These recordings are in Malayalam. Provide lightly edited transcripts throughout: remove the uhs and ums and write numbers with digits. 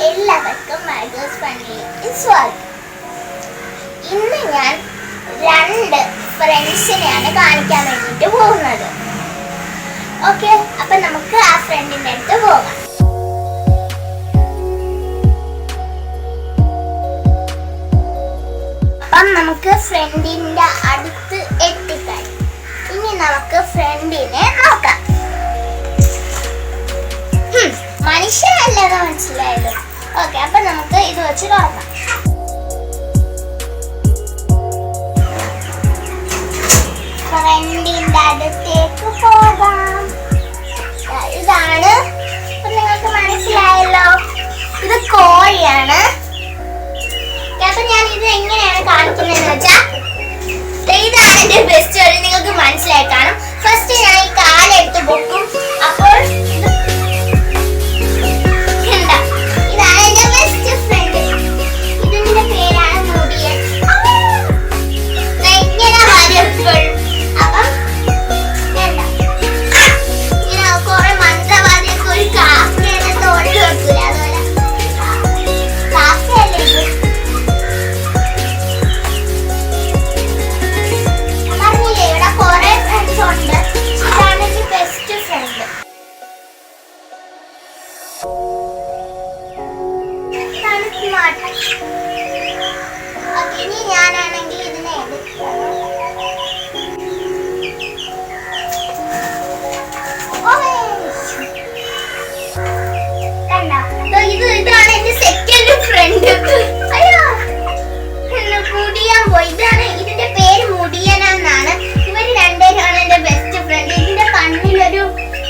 എല്ലാവർക്കും മാഗോസ് ഫണ്ണിലേക്ക് സ്വാഗതം. ഇന്ന് ഞാൻ 2 ഫ്രണ്ട്സിനെയാണ് കാണിക്കാൻ വേണ്ടിയിട്ട് പോകുന്നത്. ഓക്കെ, അപ്പൊ നമുക്ക് ആ ഫ്രണ്ടിന്റെ അടുത്ത് പോകാം. അപ്പം നമുക്ക് ഫ്രണ്ടിന്റെ അടുത്ത് എത്തിക്കഴിഞ്ഞു. ഇനി നമുക്ക് ഫ്രണ്ടിനെ നോക്കാം. മനുഷ്യനല്ലെന്ന് മനസ്സിലായല്ലോ. ഓക്കെ, അപ്പൊ നമുക്ക് ഇത് വെച്ച് നോക്കാം. ഫ്രണ്ടിന്റെ അടുത്തേക്ക് പോകാം. ഇതാണ്, നിങ്ങൾക്ക് മനസ്സിലായല്ലോ, ഇത് കോഴിയാണ്. അപ്പൊ ഞാൻ ഇത് എങ്ങനെയാണ് കാണിക്കുന്നതെന്ന് വെച്ചാൽ, ഇതാണ് എന്റെ ബെസ്റ്റ് വഴി. നിങ്ങൾക്ക് മനസ്സിലായി കാണും. ഫസ്റ്റ് ഞാൻ ഈ കാലെടുത്ത് പൊക്കും. അപ്പോൾ ഇനി ഞാനാണെങ്കിൽ ഇതിനെ ഇതാണ് എന്റെ സെക്കൻഡ് ഫ്രണ്ട്. അയ്യോ, മുടിയാൻ പോയി. ഇതിന്റെ പേര് മുടിയൻ എന്നാണ്. ഇവര് രണ്ടുപേരാണ് എന്റെ ബെസ്റ്റ് ഫ്രണ്ട്. ഇതിന്റെ കണ്ണിലൊരു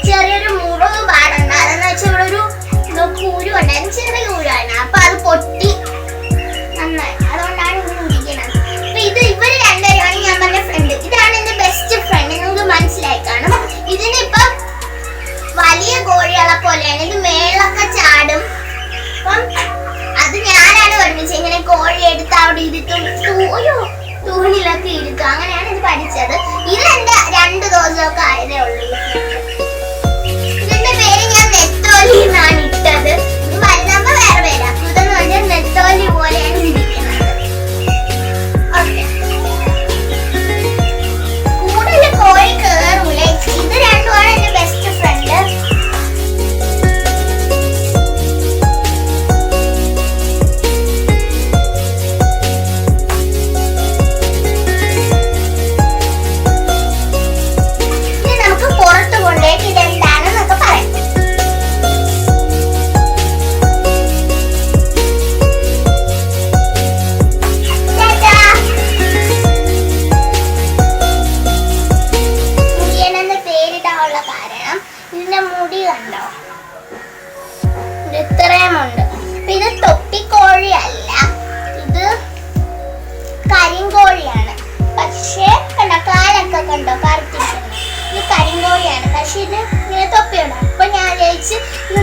ചെറിയൊരു മുറിവ് പാടുണ്ട്. അതെന്ന് വെച്ചാൽ ഇവിടെ ഒരു കുരു ഉണ്ടായിരുന്നു, ചെറിയ കുരുവാണ്. അപ്പൊ അത് പൊട്ടി നന്നായി, അതുകൊണ്ടാണ് ഇങ്ങനെ ഇരിക്കുന്നത്. അപ്പൊ ഇവര് രണ്ടുപേരാണ് ഞാൻ പറഞ്ഞ ഫ്രണ്ട്. ഇതാണ് എന്റെ ബെസ്റ്റ് ഫ്രണ്ട്. നിങ്ങൾക്ക് മനസ്സിലായി കാണും. ഇതിനിപ്പം വലിയ കോഴികളെ പോലെയാണ്. ഇത് മേളൊക്കെ ചാടും. അപ്പം അത് ഞാനാണ് പഠിപ്പിച്ചത്. ഇങ്ങനെ കോഴി എടുത്ത് അവിടെ ഇരുത്തും, തൂണിലൊക്കെ ഇരുത്തും. അങ്ങനെയാണ് ഇത് പഠിച്ചത്. ഇത് എന്റെ 2 ദിവസമൊക്കെ ആയതേ ഉള്ളൂ. ഇതിന്റെ പേര് ഞാൻ നെത്തോലി എന്നാണ് ഇട്ടത്. ഇത് വലുതാകുമ്പോ വേറെ പേരാ. ഇതെന്ന് പറഞ്ഞാൽ നെത്തോലി പോലെയാണ് ഇരിക്കുന്നത്. കൂടുതൽ കോഴി കേറൂല. ഇത് രണ്ടുമാണ് എന്റെ ബെസ്റ്റ് ഫ്രണ്ട്. ഇനി നമുക്ക് പുറത്ത് കൊണ്ടുപോയിട്ട് ഇതെന്താണെന്നൊക്കെ പറയാം. മുടി കണ്ടോ, ഇത്രയുമുണ്ട്. ഇത് തൊപ്പിക്കോഴിയല്ല, ഇത് കരിങ്കോഴിയാണ്. പക്ഷേ കണ്ടോ, കാലൊക്കെ കണ്ടോ കറുത്തിരിക്കുന്നത്. ഇത് കരിങ്കോഴിയാണ്, പക്ഷെ ഇത് ഇങ്ങനെ തൊപ്പിയുണ്ട്. അപ്പൊ ഞാൻ വിചാരിച്ച് ഇത്